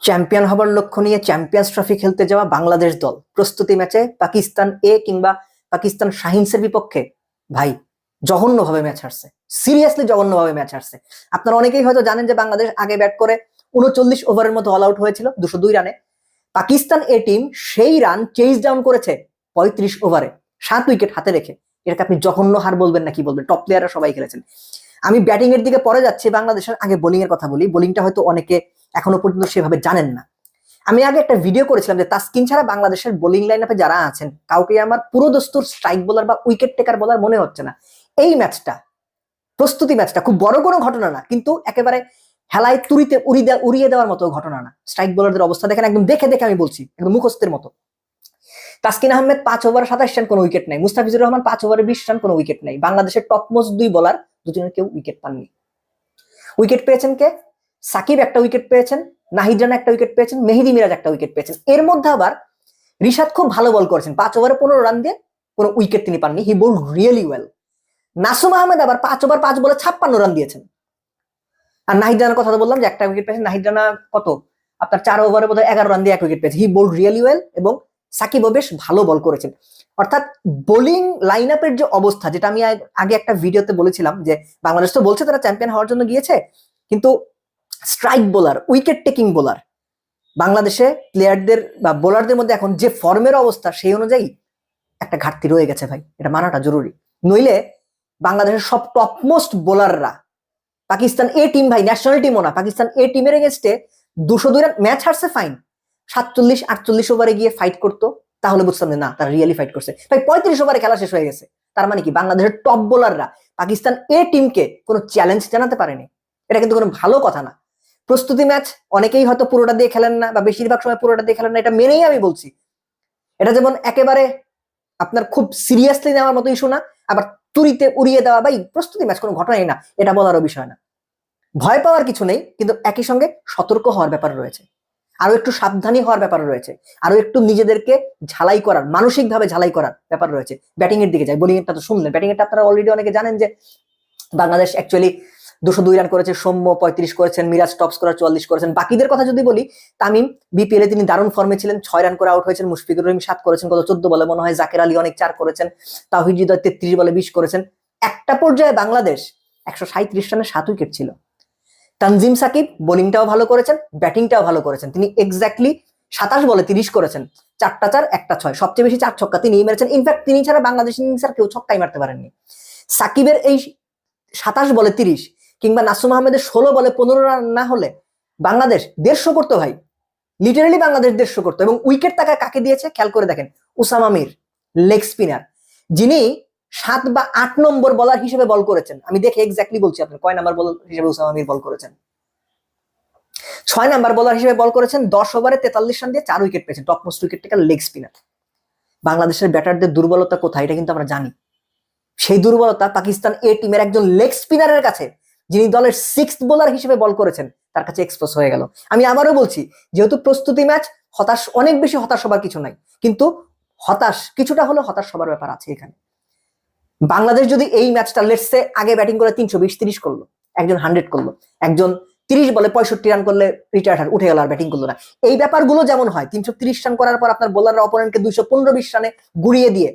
Champion হবার লক্ষ্য নিয়ে চ্যাম্পিয়ন্স ট্রফি খেলতে যাওয়া বাংলাদেশ দল প্রস্তুতি ম্যাচে পাকিস্তান এ কিংবা পাকিস্তান শাহিনসের বিপক্ষে ভাই জঘন্যভাবে ম্যাচ হারছে। সিরিয়াসলি জঘন্যভাবে ম্যাচ হারছে। আপনারা অনেকেই হয়তো জানেন যে বাংলাদেশ আগে ব্যাট করে 39 ওভারের মতো অল আউট হয়েছিল 202 রানে। পাকিস্তান এ টিম সেই রান চেজ ডাউন করেছে 35 ওভারে 7 উইকেট হাতে রেখে। এটাকে আপনি জঘন্য হার বলবেন না কি বলবেন? টপ প্লেয়াররা সবাই খেলেছেন। আমি ব্যাটিং এর দিকে পরে যাচ্ছি, বাংলাদেশের আগে বোলিং এর কথা বলি। বোলিংটা হয়তো অনেকে এখনো পর্যন্ত সেভাবে জানেন না। আমি আগে একটা ভিডিও করেছিলাম যে তাসকিন ছাড়া বাংলাদেশের বোলিং লাইন আপে যারা আছেন কাউকে আমার পুরো দস্তুর স্ট্রাইক বোলার বা উইকেট টেকার বোলার মনে হচ্ছে না। এই ম্যাচটা, প্রস্তুতি ম্যাচটা খুব বড় কোনো ঘটনা না, কিন্তু একেবারে হেলায় তুরিতে উড়িয়ে দেওয়ার মতো ঘটনা না। স্ট্রাইক বোলারদের অবস্থা দেখেন, একদম দেখে দেখে আমি বলছি, একদম মুখস্থের মতো। তাসকিন আহমেদ 5 ওভারে 27 রান, কোনো উইকেট নাই। মুস্তাফিজুর রহমান 5 ওভারে 20 রান, কোনো উইকেট নাই। বাংলাদেশের টপ মোস্ট 2 বোলার দুজনের কেউ উইকেট পাননি। উইকেট পেয়েছেন কে? সাকিব একটা উইকেট পেয়েছেন, নাহিদ রানা একটা উইকেট পেয়েছেন, মেহেদী মিরাজ একটা উইকেট পেয়েছেন। এর মধ্যে আবার রিশাদ খুব ভালো বল করেছেন, 5 ওভারে 15 রান দিয়ে কোনো উইকেট তিনি পাননি। He bowled really well. Nasum Ahmed আবার 5 ওভার 5 বলে 56 রান দিয়েছেন। আর নাহিদ রানার কথা তো বললাম যে একটা উইকেট পেয়েছেন। নাহিদ রানা কত আপনার 4 ওভারে বোধহয় 11 রান দিয়ে এক উইকেট পেয়েছে। হি বোল্ড রিয়েলি ওয়েল এবং সাকিবও বেশ ভালো বল করেছেন। অর্থাৎ বোলিং লাইন আপের যে অবস্থা, যেটা আমি আগে একটা ভিডিওতে বলেছিলাম যে বাংলাদেশ তো বলছে তারা চ্যাম্পিয়ন হওয়ার জন্য গিয়েছে, কিন্তু strike bowler, wicket taking bowler বাংলাদেশে প্লেয়ারদের বা বোলারদের মধ্যে এখন যে ফর্মের অবস্থা, সেই অনুযায়ী একটা ঘাটতি রয়ে গেছে ভাই, এটা মানাটা জরুরি। নইলে বাংলাদেশের সব টপমোস্ট বোলাররা, পাকিস্তান এ টিম ভাই, ন্যাশনাল টিমও না, পাকিস্তান এ টিমের এগেনস্টে 202 রান ম্যাচ হারছে, ফাইন। 47-48 ওভারে গিয়ে ফাইট করতো, তাহলে বুঝতাম না তারা রিয়েলি ফাইট করছে। ভাই 35 ওভারে খেলা শেষ হয়ে গেছে। তার মানে কি বাংলাদেশের টপ বোলাররা পাকিস্তান এ টিমকে কোনো চ্যালেঞ্জ জানাতে পারেনি? এটা কিন্তু কোনো ভালো কথা না। প্রস্তুতি ম্যাচ অনেকেই হয়তো পুরোটা দিয়ে খেলেন না, বা বেশিরভাগ সময় পুরোটা দিয়ে খেলেন না, এটা মেনেই আমি বলছি। এটা যেমন একেবারে আপনার খুব সিরিয়াসলি নেওয়ার মতো ইস্যু না, আবার তুরিতে উড়িয়ে দেওয়া ভাই প্রস্তুতি ম্যাচ কোনো ঘটনাই না, এটা বলারও বিষয় না। ভয় পাওয়ার কিছু নেই, কিন্তু একই সঙ্গে সতর্ক হওয়ার ব্যাপার রয়েছে, আরো একটু সাবধানী হওয়ার ব্যাপার রয়েছে, আরো একটু নিজেদেরকে ঝালাই করার, মানসিকভাবে ঝালাই করার ব্যাপার রয়েছে। ব্যাটিং এর দিকে যাই, বোলিং এরটা তো শুনলেন। ব্যাটিং এরটা আপনারা অলরেডি অনেকে জানেন যে বাংলাদেশ অ্যাকচুয়ালি 202 রান করেছে, সৌম্য 35 করেছেন, মিরাজ টপ স্কোরার 44 করেছেন। বাকিদের কথা যদি বলি, তামিম বিপিএল এ তিনি দারুণ ফর্মে ছিলেন, 6 রান করে আউট হয়েছেন। মুশফিকুর রহিম 7 করেছেন গত 14 বলে মনে হয়। জাকের আলী অনেক 4 করেছেন। তাওহিদ হৃদয় 33 বলে 20 করেছেন। একটা পর্যায়ে বাংলাদেশ 137 রানে 7 উইকেট ছিল। তানজিম সাকিব বোলিংটাও ভালো করেছেন, ব্যাটিংটাও ভালো করেছেন। তিনি এক্স্যাক্টলি 27 বলে 30 করেছেন, 4টা 4 1টা 6, সবচেয়ে বেশি 4 ছক্কা তিনি মেরেছেন। ইনফ্যাক্ট তিনি ছাড়া বাংলাদেশ ইনিংস আর কেউ ছক্কাই মারতে পারেননি। সাকিবের এই 27 বলে 30 কিংবা নাসুম আহমেদের 16 বলে 15 রান না হলে বাংলাদেশ 150 করতো ভাই, লিটারেলি বাংলাদেশ 150 করতো। এবং উইকেট তাকে কাকে দিয়েছে খেয়াল করে দেখেন, উসামা মির, লেগ স্পিনার, যিনি 7 বা 8 নম্বর বলার হিসেবে বল করেছেন। আমি দেখে এক্স্যাক্টলি বলছি আপনার কয় নাম্বার বলার হিসেবে উসামা মির বল করেছেন। 6 নাম্বার বলার হিসেবে বল করেছেন। 10 ওভারে 43 রান দিয়ে 4 উইকেট পেয়েছেন। Top most wicket taker leg spinner. বাংলাদেশের ব্যাটারদের দুর্বলতা কোথায় এটা কিন্তু আমরা জানি। সেই দুর্বলতা পাকিস্তান এ টিমের একজন লেগ স্পিনারের কাছে, যিনি দলের 6th বোলার হিসেবে বল করেছেন, তার কাছে এক্সপোজ হয়ে গেল। আমি আবারও বলছি, যেহেতু প্রস্তুতি ম্যাচ, হতাশ, অনেক বেশি হতাশ হবার কিছু নাই, কিন্তু কিছুটা হলো হতাশ হবার ব্যাপার আছে এখানে। বাংলাদেশ যদি এই ম্যাচটা লেটসে আগে ব্যাটিং করে 320-30 করলো, একজন 100 করলো, একজন 30 বলে 65 রান করলে রিটায়ার্ড উঠে গেল, আর ব্যাটিং করলো না। এই ব্যাপারগুলো যেমন হয়, 330 রান করার পর আপনার বোলাররা অপোনেন্টকে 215-20 রানে গুড়িয়ে দিয়ে